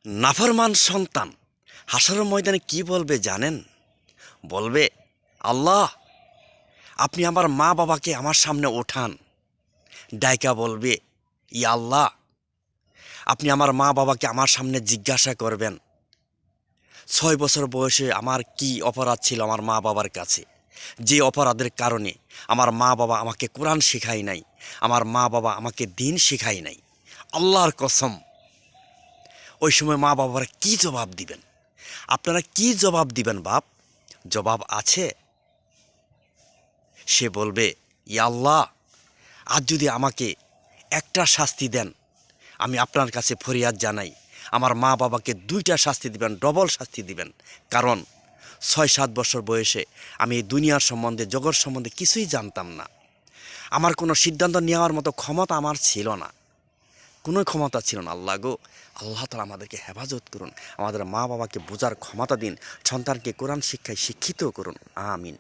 নাফরমান সন্তান হাসরের ময়দানে কি বলবে জানেন? বলবে, আল্লাহ, আপনি আমার মা বাবাকে আমার সামনে ওঠান। ডাইকা বলবে, ইয়া আল্লাহ, আপনি আমার মা বাবাকে আমার সামনে জিজ্ঞাসা করবেন 6 বছর বয়সে আমার কি অপরাধ ছিল আমার মা বাবার কাছে, যে অপরাধের কারণে আমার মা বাবা আমাকে কোরআন শেখায় নাই, আমার মা বাবা আমাকে দিন শেখায় নাই। আল্লাহর কসম, ওই সময় মা বাবারা কি জবাব দিবেন? আপনারা কি জবাব দিবেন বাপ? জবাব আছে? সে বলবে, ইয়া আল্লাহ, আজ যদি আমাকে একটা শাস্তি দেন, আমি আপনার কাছে ফরিয়াদ জানাই, আমার মা বাবাকে 2টা শাস্তি দিবেন, ডবল শাস্তি দিবেন। কারণ 6-7 বছর বয়সে আমি এই দুনিয়ার সম্বন্ধে, জগৎ সম্বন্ধে কিছুই জানতাম না। আমার কোনো সিদ্ধান্ত নেওয়ার মতো ক্ষমতা আমার ছিল না, কোনো ক্ষমতা ছিল না। আল্লাহ গো, আল্লাহ তাআলা আমাদেরকে হেফাজত করুন, আমাদের মা বাবাকে বোঝার ক্ষমতা দিন, সন্তানকে কোরআন শিক্ষায় শিক্ষিত করুন। আমিন।